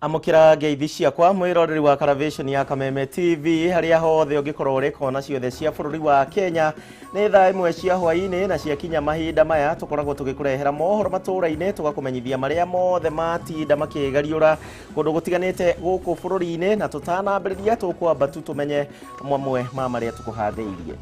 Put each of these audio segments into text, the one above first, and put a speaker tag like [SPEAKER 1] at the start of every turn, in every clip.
[SPEAKER 1] Amukira ngeithi ciakwa mwiroreri wa Television ya Kameme TV haria hothe ungikorwo uri kona ciothe cia bururi wa Kenya ni thaa imwe cia hwaini na cia kinya mahinda maya tukoragwo tugikurehera mohoro matũra-ini tugakumenyithia maria mothe matinda makigariura kundu gutiganite guku bururi-ini na tutanambiriria tukwamba tu tumenye mamwe ma maria tukuhatheirie.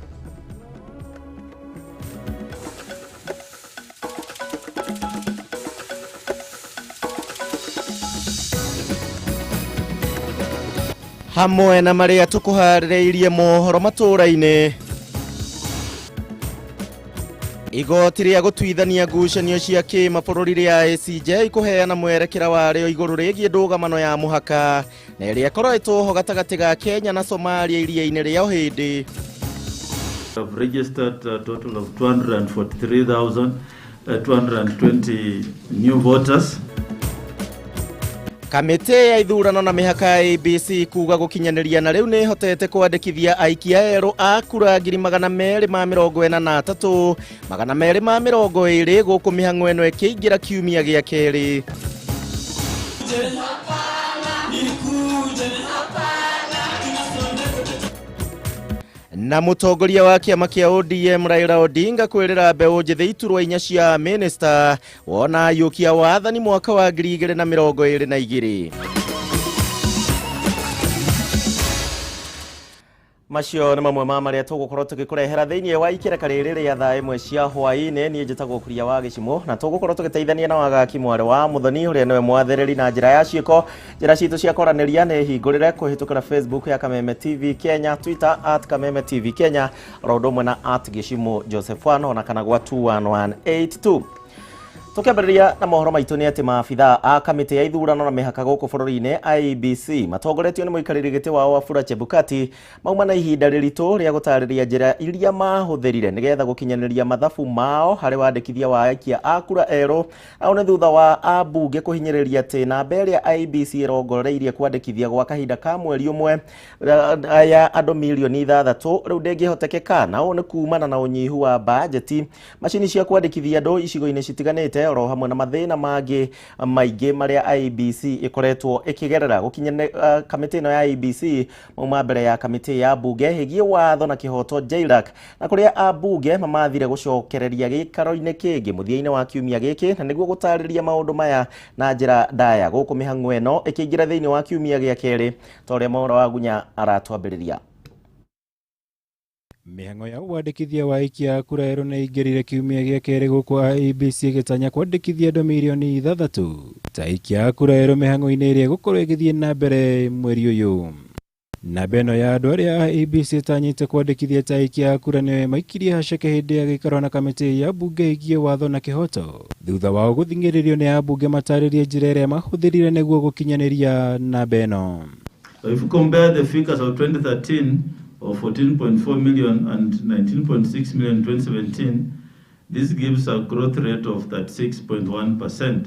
[SPEAKER 1] Hamwe na maria tukuharireirie mohoro matũra-ini. Igoti ria gũtuithania ngucanio cia kĩmabũrũri ria ICJ ikuheana mwerekera warĩo igũrũ rĩgiĩ ndũgamano ya mũhaka na ĩrĩa ĩkoretwo ho gatagatĩ ga Kenya na Somalia iria-inĩ rĩa Ũhĩndĩ.
[SPEAKER 2] Have registered a total of 243,220 new voters.
[SPEAKER 1] Kamite ya ithurano na mihaka ABC kuga gukinyaniria na riu ni hotete kwandikithia aikia erũ a kura 243 220 guku mihang'o eno ikiingira kiumia gia keri. Na mutongoria wa kiama kia ODM Raila Odinga kwirira mbeũ njĩthĩ iturwa 4 cia minister wona yukia wathani mwaka wa 2022. Macio nĩ mamwe ma maria tugukorwo tugikurehera thiini wa ikereka rĩrĩ rĩa thaa imwe cia hwaĩ-inĩ. Niĩ njĩtagwo Kuria wa Gichimu na tugukorwo tugiteithania na wagaki mware wa Muthoni ũrĩa niwe mwathĩrĩri na njĩra ya ciĩko. Njĩra citũ cia kwaranĩria nĩ hingũrĩre kũhĩtũkĩra Facebook ya Kameme TV Kenya, Twitter @Kameme TV Kenya, oro ũndũ ũmwe na @Gichimu Joseph Wano na kana gwa 21182. Tukĩambĩrĩria na mohoro maitũ nĩ atĩ maabitha a kamĩtĩ ya ithurano na mĩhaka gũkũ bũrũri-inĩ IEBC matongoretio nĩ mũikarĩri gĩtĩ wao Wafula Chebukati mauma na ihinda rĩritũ rĩa gũtarĩria njĩra iria mahũthĩrire nĩgetha gũkinyanĩria mathabu mao harĩ wandĩkithia wa aikia a kura erũ. Au nĩ thutha wa ambunge kũhinyĩrĩria atĩ namba ĩrĩa IEBC ĩrongoreirie kwandĩkithia gwa kahinda ka mweri ũmwe ya andũ milioni 6 rĩu ndĩngĩhotekeka. Na ũũ nĩ kumana na ũnyihu wa bajeti, macini cia kwandĩkithia andũ icigo-inĩ citiganĩte oro hamwe na mathĩna mangĩ maingĩ maria IEBC ikoretwo ikigerera. Gukinya kamĩtĩ ino ya IEBC mauma mbere ya kamĩtĩ ya bunge hĩgiĩ watho na kĩhoto JLAC na kũrĩa ambunge mamathire gũcokereria gĩikaro-inĩ kĩngĩ mũthia-inĩ wa kiumia gĩkĩ na nĩguo gũtarĩria maũndũ maya na njĩra ndaya gũkũ mĩhang'o ĩno ĩkĩingĩra thĩinĩ wa kiumia gĩa kerĩ ta ũrĩa Maũra wa Gunya aratwambĩrĩria.
[SPEAKER 3] Mĩhang'o ya wandĩkithia wa aikia a kura erũ nĩ ingĩrire kiumia gĩa kerĩ gũkũ IEBC ĩgĩtanya kwandĩkithia andũ milioni 6 ta aikia a kura erũ mĩhang'o-inĩ ĩrĩa gũkorwo ĩgĩthiĩ na mbere mweri ũyũ. Namba ĩno ya andũ arĩa IEBC ĩtanyĩte kwandĩkithia ta aikia a kura nĩo maikirie haceke hĩndĩ ya gĩikaro na kamĩtĩ ya bunge ĩgiĩ watho na kĩhoto thutha wao gũthing'ĩrĩrio nĩ ambunge matarĩrie njĩra ĩrĩa mahũthĩrire nĩguo gũkinyanĩria namba ĩno.
[SPEAKER 2] If you compare the figures of 2013 of 14.4 million and 19.6 million in 2017, this gives a growth rate of 36.1%.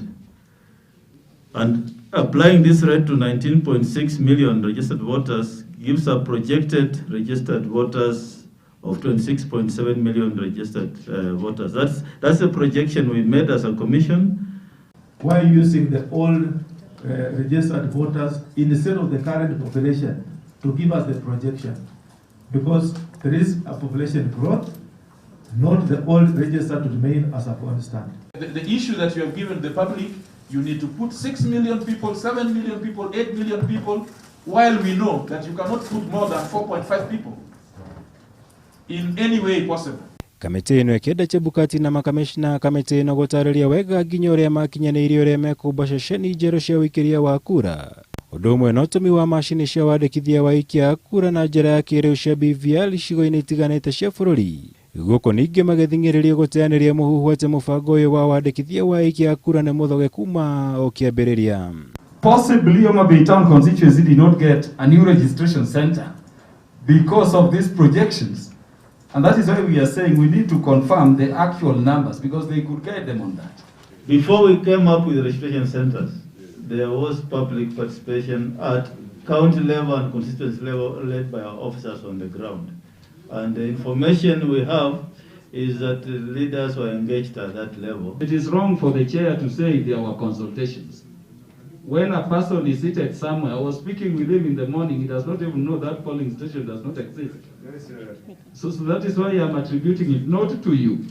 [SPEAKER 2] And applying this rate to 19.6 million registered voters gives a projected registered voters of 26.7 million registered voters. That's a projection we made as a commission.
[SPEAKER 4] Why using the old registered voters instead of the current population to give us the projection? Because there is a population growth, not the old register to remain as a constant.
[SPEAKER 5] The issue that you have given the public, you need to put 6 million people, 7 million people, 8 million people, while we know that you cannot put more than 4.5 people in any way possible.
[SPEAKER 3] Kamĩtĩ ĩno ĩkĩenda Chebukati na makamishna kamĩtĩ ĩno gũtarĩria wega nginya ũrĩa makinyanĩirie ũrĩa mekũmba ceceni njerũ cia ũikĩria wa kura. Ũndũ ũmwe na ũtũmi wa macini cia wandĩkithia wa aikia a kura na njĩra ya kĩrĩu cia BVR icigo-inĩ itiganĩte cia bũrũri. Gũkũ ningĩ magĩthing'ĩrĩria gũteanĩria mũhuhu atĩ mũbango ũyũ wa wandĩkithia wa aikia a kura nĩ mũthoge kuma o kĩambĩrĩria.
[SPEAKER 6] Possibly Homa Bay Town constituency did not get a new registration center because of these projections. And that is why we are saying we need to confirm the actual numbers because they could guide them on that.
[SPEAKER 2] Before we came up with the registration centers, there was public participation at county level and constituency level led by our officers on the ground. And the information we have is that the leaders were engaged at that level.
[SPEAKER 6] It is wrong for the chair to say there were consultations. when a person is seated somewhere, I was speaking with him in the morning, he does not even know that polling station does not exist. So that is why I'm attributing it not to you,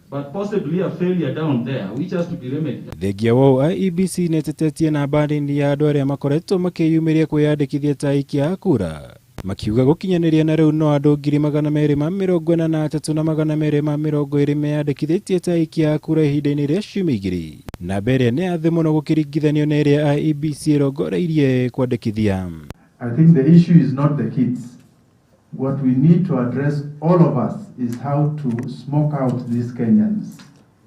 [SPEAKER 6] but possibly a failure down there, which has to be remedied.
[SPEAKER 3] Thengia wao IEBC netetetie namba nini ya andũ arĩa makoretwo makĩyumĩria kwĩyandĩkithia ta aikia a kura, makiuga gũkinyanĩria na rĩu no andũ 243,220 na 220 meyandĩkithĩtie ta aikia a kura ihinda-inĩ rĩa ciumia igĩrĩ. Namba ĩrĩa nĩ ya thĩ mũno gũkĩringithanio na ĩrĩa IEBC ĩrongoreirie kwandĩkithia.
[SPEAKER 4] I think the issue is not the kids. What we need to address, all of us, is how to smoke out these Kenyans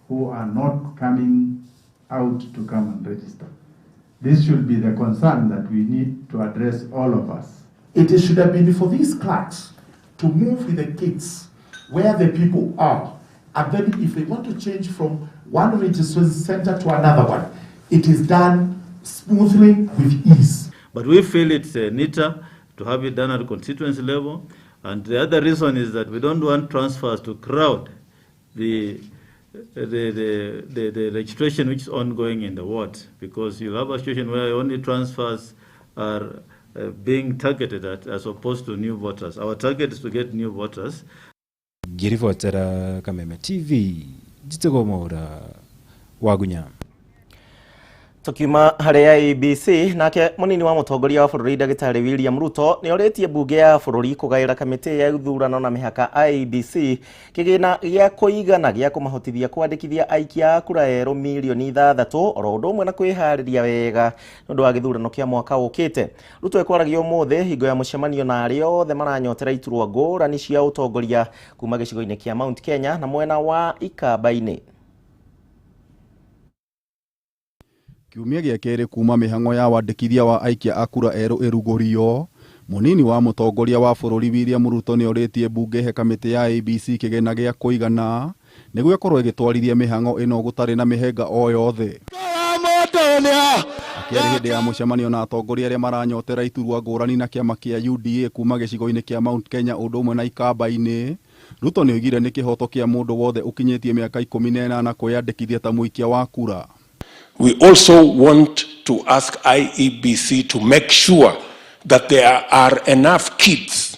[SPEAKER 4] who are not coming out to come and register. This should be the concern that we need to address, all of us.
[SPEAKER 7] It should have been for these clerks to move with the kids where the people are. And then if they want to change from one registration center to another one, it is done smoothly with ease.
[SPEAKER 2] But we feel it's neater to have it done at constituency level. And the other reason is that we don't want transfers to crowd the registration which is ongoing in the ward, because you have a situation where only transfers are being targeted at as opposed to new voters. Our target is to get new voters.
[SPEAKER 3] Ngiribotera Kameme TV, Jitogomora, Wagunya. Tukiuma harĩ IEBC, nake munini wa mũtongoria wa bũrũri Ndagĩtarĩ William Ruto nĩ orĩtie mbunge ya bũrũri kũgaĩra kamĩtĩ ya ithurano na mĩhaka IEBC kĩgĩna gĩa kũigana gĩa kũmahotithia kwandĩkithia aikia a kura erũ 6,000,000 oro ũndũ ũmwe na kwĩharĩria wega nĩ ũndũ wa gĩthurano kĩa mwaka ũkĩte. Ruto ekwaragia ũmũthĩ hingo ya mũcemanio na arĩa othe maranyotera iturwa ngũrani cia ũtongoria kuma gĩcigo-inĩ kĩa Mount Kenya na mwena wa Ikamba-inĩ.
[SPEAKER 8] Kiumia gĩa kerĩ kuma mĩhang'o ya wandĩkithia wa aikia a kura erũ ĩrugũrio, munini wa mũtongoria wa bũrũri William Ruto nĩ orĩtie mbunge he kamĩtĩ ya IEBC kĩgĩna gĩa kũigana nĩguo ĩkorwo ĩgĩtwarithia mĩhang'o ĩno gũtarĩ na mĩhĩnga o yothe. Akĩarĩ hĩndĩ ya mũcemanio na atongoria arĩa maranyotera iturwa ngũrani na kĩama kĩa UDA kuma gĩcigo-inĩ kĩa Mount Kenya ũndũ ũmwe na Ikamba-inĩ, Ruto nĩ oigire nĩ kĩhoto kĩa mũndũ wothe ũkinyĩtie mĩaka 18 kwĩyandĩkithia ta mũikia wa kura.
[SPEAKER 9] We also want to ask IEBC to make sure that there are enough kids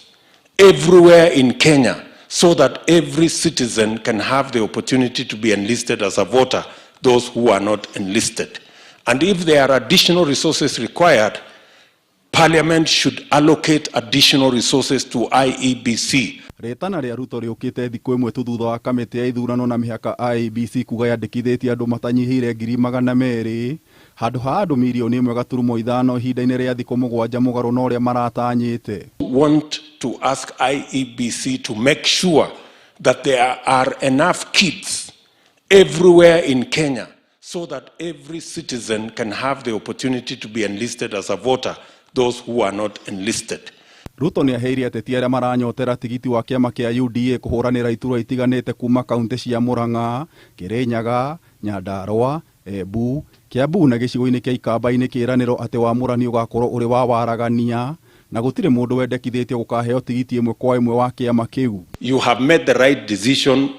[SPEAKER 9] everywhere in Kenya so that every citizen can have the opportunity to be enlisted as a voter, those who are not enlisted. And if there are additional resources required, Parliament should allocate additional resources to IEBC.
[SPEAKER 8] Retana rĩa Ruto rĩũkĩte thikũ ĩmwe tu thutha wa kamĩtĩ ya ithurano na mĩhaka IEBC kuga yandĩkithĩtie andũ matanyihĩire 200,000 handũ ha andũ 1,500,000 ihinda-inĩ rĩa thikũ 7 mũgarũ na ũrĩa maratanyĩte.
[SPEAKER 9] Want to ask IEBC to make sure that there are enough kids everywhere in Kenya so that every citizen can have the opportunity to be enlisted as a voter, those who are not enlisted.
[SPEAKER 8] Ruto nĩ aheire ateti arĩa maranyotera tigiti wa kĩama kĩa UDA kũhũranĩra iturwa itiganĩte kuma kaunti cia Murang'a, Kirinyaga, Nyandarua, Embu, Kiambu na gĩcigo-inĩ kĩa Ikamba-inĩ kĩĩranĩro atĩ wamũrani ũgakorwo ũrĩ wa waragania na gũtirĩ mũndũ wendekithĩtio gũkaheo tigiti ĩmwe kwa ĩmwe wa kĩama kĩu.
[SPEAKER 9] You have made the right decision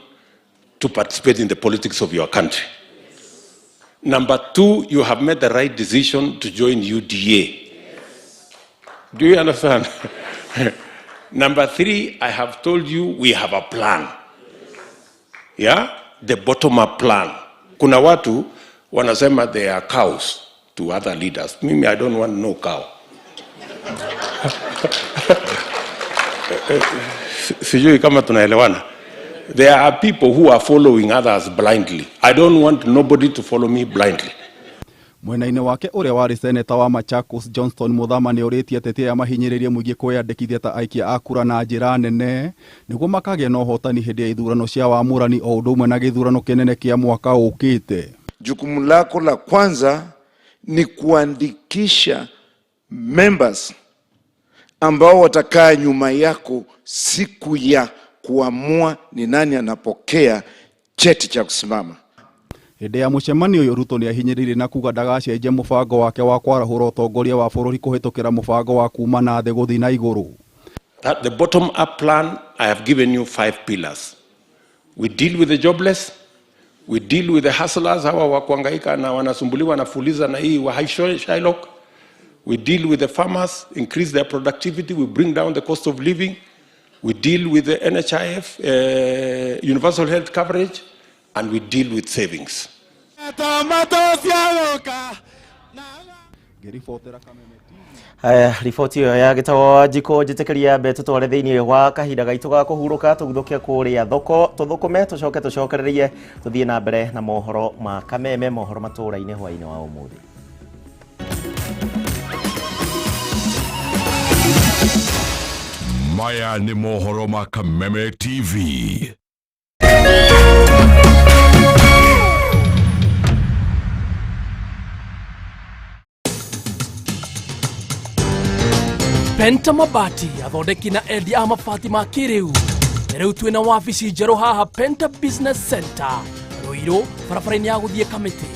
[SPEAKER 9] to participate in the politics of your country. Number 2, you have made the right decision to join UDA. Do you understand? Number 3, I have told you we have a plan. Yeah? The bottom-up plan. Kuna watu wanasema they are cows to other leaders. Mimi, I don't want no cow. Sijui kama tunaelewana. There are people who are following others blindly. I don't want nobody to follow me blindly.
[SPEAKER 8] Mwena-inĩ wake ũrĩa warĩ seneta wa Machakos Johnston Muthama nĩ orĩtie ateti aya mahinyĩrĩrie mũingĩ kwĩyandĩkithia ta aikia a kura na njĩra nene nĩguo makagĩa na ũhotani hĩndĩ ya ithurano cia wamũrani o ũndũ ũmwe na gĩthurano kĩnene kĩa mwaka ũkĩte.
[SPEAKER 10] Jukumu lako la kwanza ni kuandikisha members ambao watakaa nyuma yako siku ya kuamua ni nani anapokea cheti cha kusimama.
[SPEAKER 8] Hĩndĩ ya mũcemanio ũyũ Ruto nĩ ahinyĩrĩirie na kuga ndagacenjia mũbango wake wa kwarahũra ũtongoria wa bũrũri kũhĩtũkĩra mũbango wa kuma na thĩ gũthiĩ na igũrũ.
[SPEAKER 9] The bottom-up plan, I have given you 5 pillars. We deal with the jobless, We deal with the hustlers hawa wa kuhangaika na wanasumbuliwa na fuliza na hii wa high Shylock. We deal with the farmers, increase their productivity, we bring down the cost of living. We deal with the NHIF, universal health coverage, and we deal with savings.
[SPEAKER 1] Haya, riboti iyo ya gitawa jiko jitekeria beto tware thiini wa kahinda gaitu ga kuhuruka tugithukia kuria thoko tuthukume tucokererie tuthie na mbere na mohoro ma Kameme, mohoro matura-ini hwaini wa umuthi.
[SPEAKER 11] Maya ni mohoro ma Kameme TV.
[SPEAKER 12] Penta Mabati athondeki na endia a mabati ma kiriu riu twina wabici njeru haha Penta Business Center Ruiru barabara-ini ya guthie Kamiti.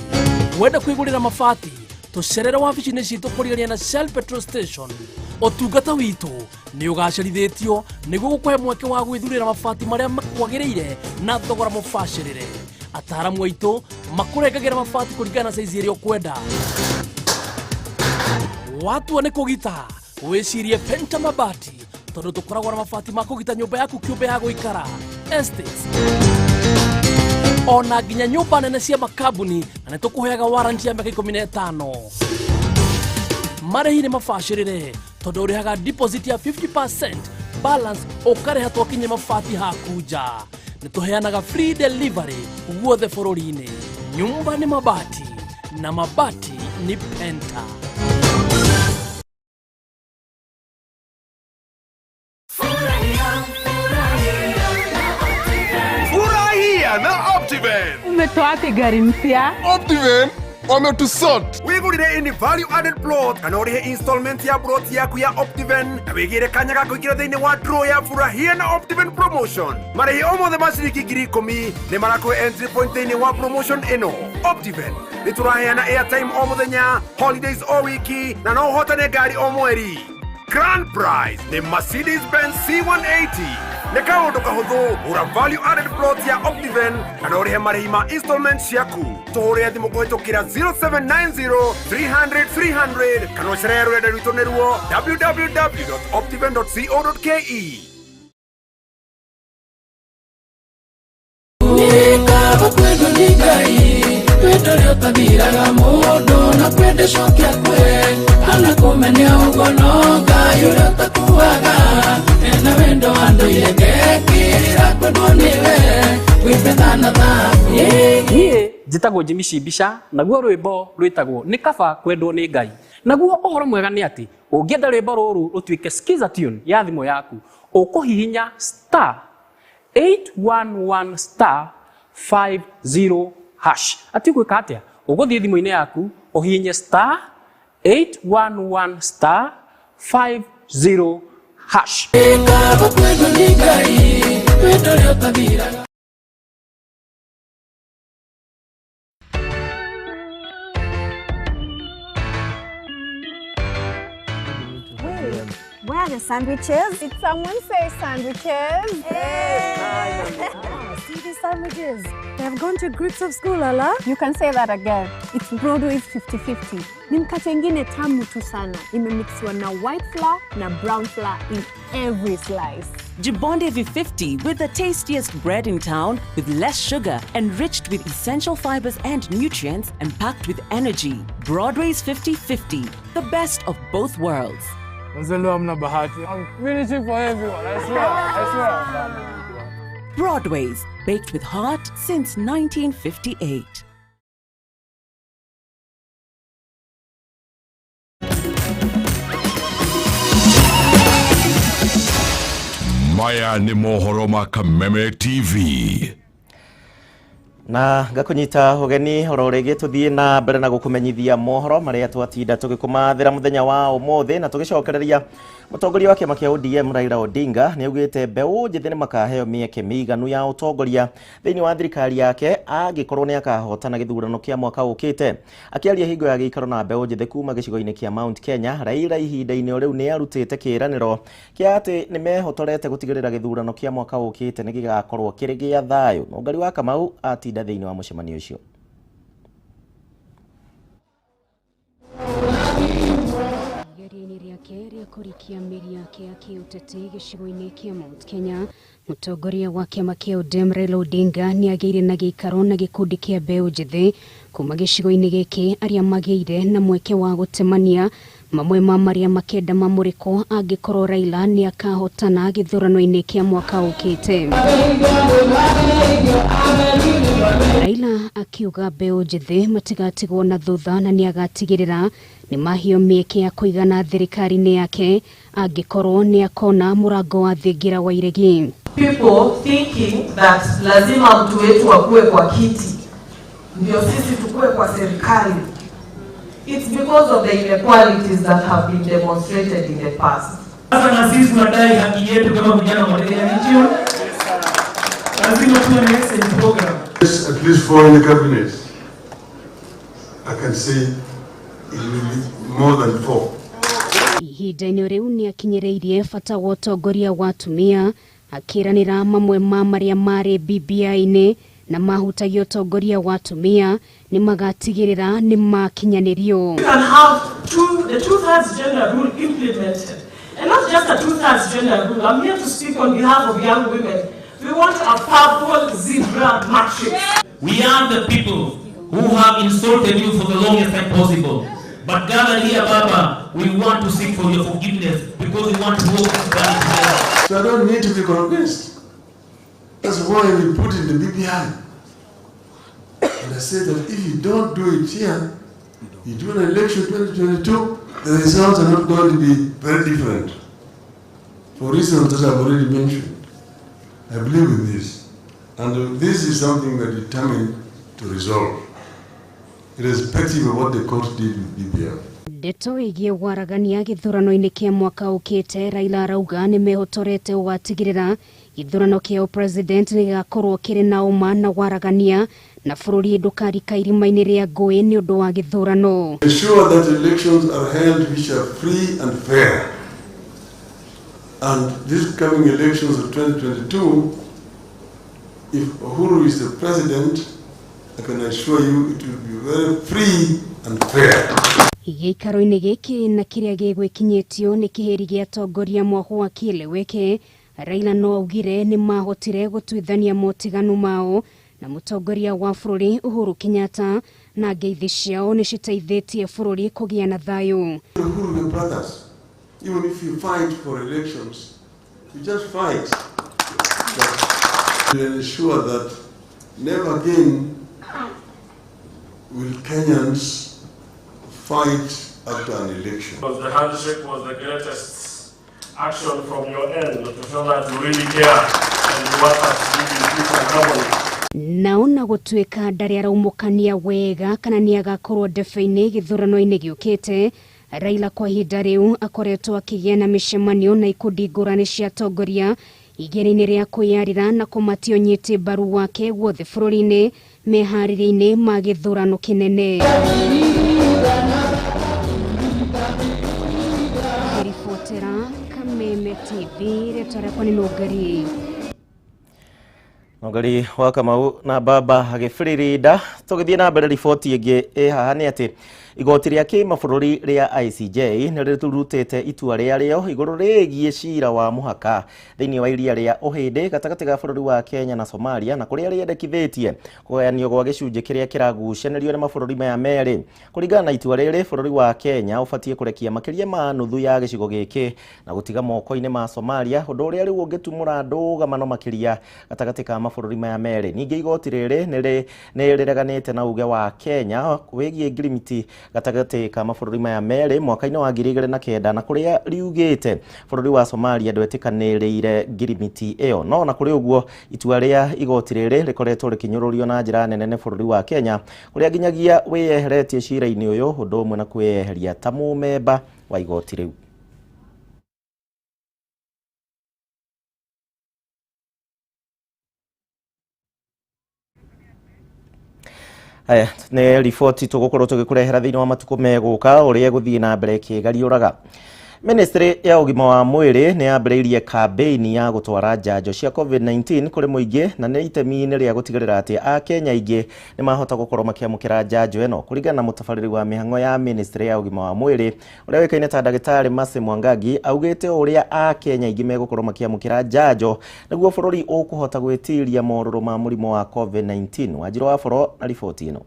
[SPEAKER 12] Wenda kwigurira mabati tucerere wabici-ini citu kurigania na Shell Petrol Station. Otungata witu ni ugacerithitio niguo gukuhe mweke wa gwithurira mabati maria makwagiriire na thogora mubacirire. Ataramu aitu makurengagira mabati kuringana na size iria ukwenda. Watu ni kugita wicirie Penta Mabati tondu tukoragwo na mabati ma kugita nyumba yaku kiumbe ya guikara, estates, ona nginya nyumba nene cia makambuni, na nitukuheaga warranty ya miaka 15. Marĩhi nĩ mabacĩrĩre tondu urihaga deposit ya 50%, balance ukareha twakinye mabati haku nja. Nituheanaga free delivery guothe bũrũri-inĩ. Nyumba ni mabati na mabati ni Penta.
[SPEAKER 11] Furahia na Optiven.
[SPEAKER 13] Umetoa wapi gari mpya?
[SPEAKER 11] Optiven wametusort.
[SPEAKER 14] Wigurire ini value added plot kana urihe installment ya plot yaku ya Optiven na wigire kanya ga kuingira thiini wa draw ya Furahia na Optiven promotion. Marihi omothe ma ciringi 10,000 ni marakuhe entry point thiini wa promotion ino. Optiven ni turaheana airtime o muthenya, holidays o wiki na no hotane ngari o mweri. Grand prize ni Mercedes Benz C180. Neka undu kahuthu ura value added plot ya Optiven kana urihe marihi ma installments yaku. Tuhure thimu kuhitukira 0790 300 300 kana ucerere rurenda rwitu niruo www.optiven.co.ke.
[SPEAKER 12] Nikaba kwendo ni Ngai, kwendo rĩo tathiraga mũndũ na kwende cokia kwe, kana kũmenya ũgono Ngai ũrĩa ũtakuaga, ena wendo wa ndũire ngekĩrĩra kwendwo nĩwe, gwĩbetha na thabu. Niĩ njĩtagwo Jimmy Cimbisha, naguo rwĩmbo rwĩtagwo nĩ kaba kwendwo nĩ Ngai. Naguo ũhoro mwega nĩ atĩ ũngĩenda rwĩmbo rũrũ rũtuĩke skiza tune ya thimũ yaku, ũkũhihinya *811*50#. Ati gwĩka atĩa? Ũgũthiĩ thimũ-inĩ yaku ũhihinye *811*50#. Kaba kwendwo nĩ Ngai, kwendo rĩo tathiraga.
[SPEAKER 13] Where are the sandwiches? Did someone say sandwiches? Hey. See these sandwiches? They have gone to groups of school, Lala. You can say that again. It's Broadway's 50-50. Ni mkate ingine tamu tu sana. Imemixiwa na white flour na brown flour in every slice.
[SPEAKER 15] Jibonde V50 with the tastiest bread in town with less sugar, enriched with essential fibers and nutrients, and packed with energy. Broadway's 50-50, the best of both worlds.
[SPEAKER 16] I'm finishing for everyone, I swear.
[SPEAKER 15] Broadway's, baked with heart since 1958.
[SPEAKER 11] Maya ni mohoro ma Kameme TV.
[SPEAKER 1] Na ngakunyita ugeni oro rigi tuthie na mbere na gukumenyithia mohoro maria twatinda tugikumathira muthenya wa umuthi na tugicokereria mutongoria wa kiama kia ODM Raila Odinga ni augite mbeu njithi ni makaheo mieke miganu ya utongoria thiini wa thirikari yake agikorwo ni akahotana githurano kia mwaka ukite. Akiaria hingo ya giikaro na mbeu njithi kuma gicigo-ini kia Mount Kenya, Raila ihinda-ini riu ni arutite kiraniro kia ati ni mehotorete gutigirira githurano kia mwaka ukite ni gigakorwo kiri gia thayu. Nongari wa Kamau ati mahinda thĩinĩ wa mũcemanio ũcio.
[SPEAKER 17] Igeria-inĩ rĩake rĩa kũrikia mĩri yake ya kĩũteti gĩcigo-inĩ kĩa Mount Kenya, mũtongoria wa kĩama kĩa ODM Raila Odinga nĩagĩire na gĩikaro na gĩkundi kĩa mbeũ njĩthĩ kuma gĩcigo-inĩ gĩkĩ arĩa magĩire na mweke wa gũtemania mamwe ma marĩa makenda mamũrĩko angĩkorwo Raila nĩakahotana gĩthurano-inĩ kĩa mwaka ũkĩte. Raila akiuga mbeũ njĩthĩ matigatigwo na thutha na nĩagatigĩrĩra nĩ mahio mĩeke ya kũigana thirikari-inĩ yake angĩkorwo nĩakona mũrango wa thingira wa iregi.
[SPEAKER 18] People thinking that lazima mtu wetu akue kwa kiti ndio sisi tukue kwa serikali. It's because of the inequalities that have been demonstrated in the past.
[SPEAKER 19] Sasa na sisi tunadai haki yetu kama vijana wa nchi. Lazima tuwe na excellent program.
[SPEAKER 20] Yes, at least 4 in the cabinet. I can say it will be more than 4.
[SPEAKER 17] Ihinda-inĩ rĩu nĩakinyĩrĩirie bata wa ũtongoria wa atumia akĩranĩra mamwe ma marĩa marĩ BBI-inĩ na mahutagia ũtongoria wa atumia nĩ magatigĩrĩra nĩ makinyanĩrio.
[SPEAKER 19] We can have the two-thirds gender rule implemented, and not just a two-thirds gender rule. I'm here to speak on behalf of young women. We want a purple zebra matrix.
[SPEAKER 21] We are the people who have insulted you for the longest time possible. But gather here, Baba, we want to seek for your forgiveness because we want to work together.
[SPEAKER 20] So I don't need to be convinced. That's why we put in the BBI. And I said that if you don't do it here, you do an election 2022, the results are not going to be very different. For reasons that I've already mentioned. I believe in this. And this is something that is determined to resolve, irrespective of what the court did with BBI.
[SPEAKER 17] Ndeto ĩgiĩ waragania gĩthurano-inĩ kĩa mwaka ũkĩte, Raila arauga nĩmehotorete gũgatigĩrĩra gĩthurano kĩa president nĩgĩgakorwo kĩrĩ na ũma na waragania na bũrũri ndũkarika irima-inĩ rĩa ngũĩ nĩ ũndũ wa gĩthurano.
[SPEAKER 20] Ensure that elections are held which are free and fair. And these coming elections of 2022, if Uhuru is the president, I can assure you it will be very free and fair.
[SPEAKER 17] Gĩikaro-inĩ gĩkĩ na kĩrĩa gĩgwĩkinyĩtio nĩ kĩheri gĩa atongoria Mwahũa Kĩeleweke, Raila no augire nĩ mahotire gũtuithania motiganu mao na mũtongoria wa bũrũri Uhuru Kenyatta na ngeithi ciao nĩ citeithĩtie bũrũri kũgĩa na thayũ.
[SPEAKER 20] Uhuru, your brothers, even if you fight for elections, you just fight. But we ensure that never again will Kenyans fight after an election.
[SPEAKER 22] Because the handshake was the greatest action from your end to show that you really care and you want us to live in peace and harmony.
[SPEAKER 17] Naona gũtuĩka ndarĩ araumũkania wega kana nĩagakorwo ndebe-inĩ gĩthurano-inĩ gĩũkĩte, Raila kwa ihinda rĩu akoretwo akĩgĩa na mĩcemanio na ikundi ngũrani cia atongoria igĩrĩ-inĩ rĩa kwĩyarĩra na kũmatia ũnyiti mbaru wake guothe bũrũri-inĩ meharĩrĩria-inĩ ma gĩthurano kĩnene. Ribotera Kameme TV rĩtwa nĩ Nũngari.
[SPEAKER 1] Nũngari wa Kamau na Baba agĩbĩrĩrinda. Tũgĩthiĩ na mbere riboti ĩngĩ haha nĩ atĩ igoti rĩa kĩmabũrũri rĩa ICJ nĩ rĩturutĩte itua rĩarĩo igũrũ rĩgiĩ cira wa mũhaka thĩinĩ wa iria rĩa Ũhĩndĩ gatagatĩ ga bũrũri wa Kenya na Somalia na kũrĩa rĩendekithĩtie kũgayanio gwa gĩcunjĩ kĩrĩa kĩragucanĩrio nĩ mabũrũri maya merĩ. Kũringana na itua rĩrĩ, bũrũri wa Kenya ũbatiĩ kũrekia makĩria ma nuthu ya gĩcigo gĩkĩ na gũtiga moko-inĩ ma Somalia, ũndũ ũrĩa rĩu ũngĩtumũra ndũgamano makĩria gatagatĩ ka mabũrũri maya merĩ. Ningĩ igoti rĩrĩ nĩ rĩreganĩte na uge wa Kenya wĩgiĩ ngirimiti gatagatĩ ka mabũrũri maya merĩ mwaka-inĩ wa 2009 na kũrĩa riugĩte bũrũri wa Somalia ndwetĩkanĩrĩire ngirimiti ĩyo. No na kũrĩ ũguo itua rĩa igoti rĩrĩ rĩkoretwo rĩkinyũrũrio na njĩra nene nĩ bũrũri wa Kenya kũrĩa nginyagia wĩyeheretie cira-inĩ ũyũ ũndũ ũmwe na kwĩyeheria ta mũmemba wa igoti rĩu. Haya, nĩ riboti tũgũkorwo tũgĩkũrehera thĩinĩ wa matukũ megũka ũrĩa gũthiĩ na mbere kĩgariũraga. Ministry ya ugima wa mwiri ni yambiriirie campaign ya gutwara njanjo cia COVID-19 kuri muingi na ni itemi-ini ria gutigirira ati Akenya aingi ni mahota gukorwo makiamukira njanjo eno kurigana na mutabariri wa mihango ya Ministry ya ugima wa mwiri uria wikaine ta Ndagitari Mercy Mwangangi augite uria Akenya aingi megukorwo makiamukira njanjo niguo bururi ukuhota gwitiria moruru ma murimo wa COVID-19. Wajiro wa Foro na riboti ino.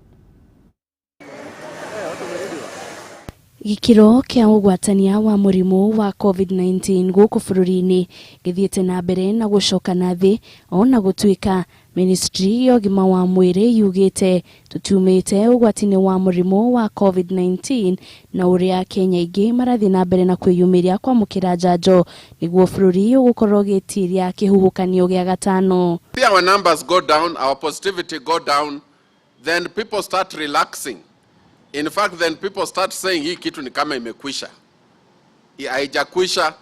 [SPEAKER 5] Gikiro kia ugwatania wa murimu wa COVID-19 guku bururi-ini githiete na mbere na gucoka na thi ona gutuika Ministry ya ugima wa mwiri yugite tutumite ugwatini wa murimu wa COVID-19 na uria Kenya ingi marathi na mbere na kwiyumiria kwa mukira njanjo niguo bururi ugukorwo gitiria kihuhukanio gia gatano.
[SPEAKER 6] Our numbers go down, our positivity go down, then people start relaxing. In fact, then people start saying hii kitu ni kama imekwisha. Haijakwisha.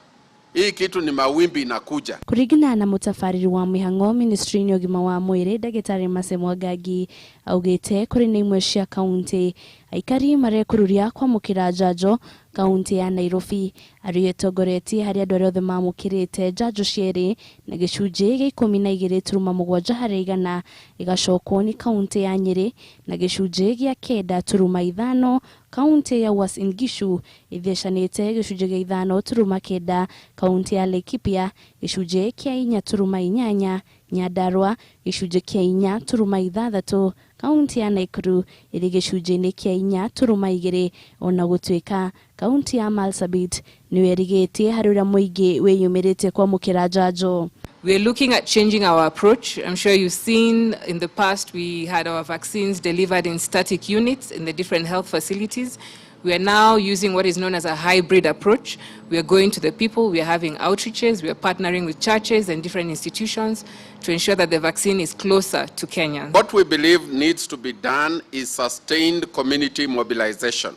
[SPEAKER 6] Hii kitu ni mawimbi inakuja.
[SPEAKER 5] Kurigana na mutafariri wa mihango Ministry ya ugima wa mwiri Ndagitari Mercy Mwangangi augite kuri ni imwe cia kaunti aikari marekururia kwa mukira njanjo kaunti ya Nairobi arietogoretie hari andu aria othe mamukirite njanjo cieri na gicunji gia 12.7 harĩ igana igacokwo ni kaunti ya Nyeri na gicunji gia 9.5 kaunti ya Uasin Gishu itheshanite gicunji gia 5.9 kaunti ya Laikipia gicunji kia 4.8 Nyandarua gicunji kia 4.6 kaunti ya Nakuru iri gicunji-ini kia 4.2 ona gutuika kaunti ya Marsabit ni erigetie hari uria muingi weyumirite kwa mukira njanjo.
[SPEAKER 23] We are looking at changing our approach. I'm sure you've seen in the past we had our vaccines delivered in static units in the different health facilities. We are now using what is known as a hybrid approach. We are going to the people, we are having outreaches, we are partnering with churches and different institutions to ensure that the vaccine is closer to Kenyans.
[SPEAKER 6] What we believe needs to be done is sustained community mobilization.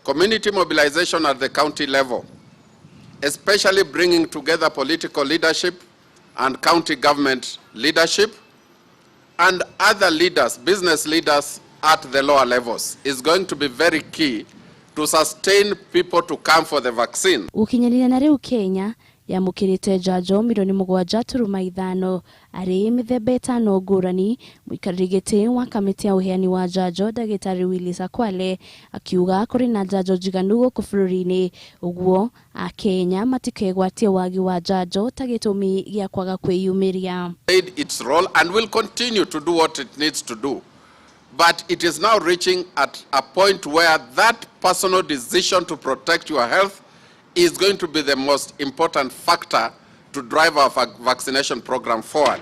[SPEAKER 6] Community mobilization at the county level, especially bringing together political leadership and county government leadership and other leaders, business leaders at the lower levels, is going to be very key to sustain people to come for the vaccine.
[SPEAKER 5] Ukinyaniria na riu Kenya yamukirite njanjo 7.5 ari mithemba 5 ngurani. Muikarigite wa kamiti ya uheani wa njanjo Ndagitari Willis Akwale akiuga kuri na njanjo njiganu guku bururi-ini uguo Akenya matikegwatie wagi wa njanjo ta gitumi gia kwaga kwiyumiria.
[SPEAKER 6] Its role and will continue to do what it needs to do. But it is now reaching at a point where that personal decision to protect your health is going to be the most important factor to drive our vaccination program forward.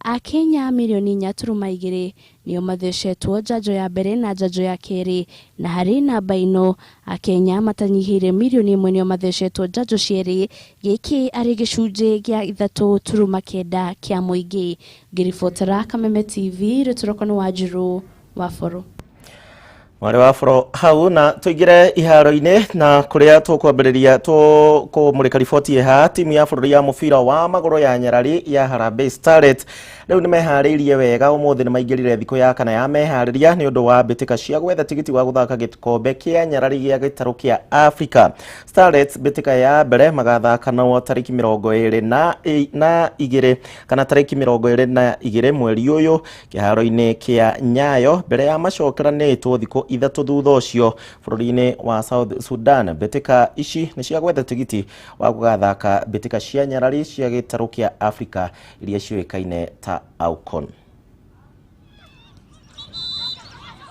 [SPEAKER 5] Akenya milioni 4.2 nio mathecetwo njanjo ya mbere na njanjo ya keri na hari namba ino Akenya matanyihire milioni 1 nio mathecetwo njanjo cieri giki ari gicunji gia 3.9 kia muingi. Ngiribotera Kameme TV Ruturokano wa Njiro wa Foro.
[SPEAKER 1] Mwari wa Foro hau na tuigire iharo-ini na kuria tukwambiriria tukumurika riboti ha timu ya bururi ya mubira wa maguru ya Nyarari ya Harambee Starlet riu ni mehariirie wega umuthi ni maingirire thiku ya kana ya mehariria ni undu wa bitika cia gwetha tigiti wa guthaka gikombe kia Nyarari gia gitaru kia Africa. Starlet bitika ya mbere magathaka na tariki 22 kana tariki 22 mweri uyu kiharo-ini kia Nyayo mbere ya macokeranitwo thiku ithatu thutha ucio bururi-ini wa South Sudan. Bitika ici ni cia gwetha tigiti wa gugathaka bitika cia Nyarari cia gitaru kia Africa iria ciuikaine ta AUCON.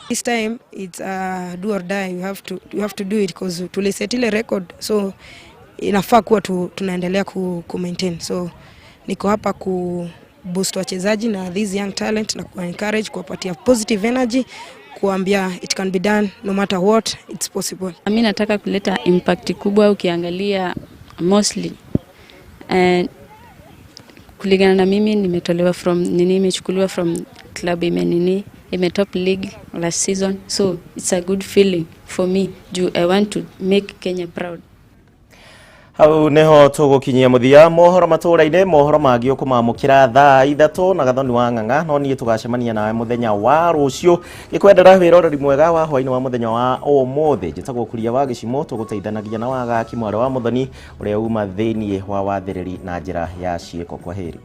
[SPEAKER 24] This time it's do or die. You have to do it because tulisetile record, so inafaa kuwa tunaendelea ku maintain. So niko hapa ku boost wachezaji na these young talent na ku encourage, kuwapatia positive energy, kuambia it can be done no matter what, it's possible.
[SPEAKER 25] Mimi nataka kuleta impact kubwa. Ukiangalia mostly kulingana na mimi nimechukuliwa from club ime top league last season, so it's a good feeling for me. I want to make Kenya proud.
[SPEAKER 1] hau neho tugukinyia muthia mohoro matũra-inĩ mohoro mangĩ ũkũmamũkĩra thaa 3 na Gathoni wa Ng'ang'a no niĩ tũgacemania nawe mũthenya wa rũciũ gĩkwendera wĩroreri mwega wa hwainĩ wa mũthenya wa ũmũthĩ njĩtagwo Kuria wa Gichimu tũgũteithanagia na wagaki mwarĩ wa Mũthoni ũrĩa uma thĩinĩ wa wathĩrĩri na njĩra ya ciĩko. Kwaheri.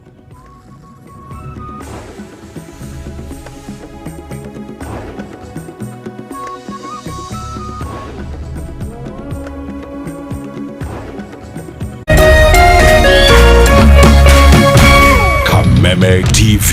[SPEAKER 11] Kameme TV.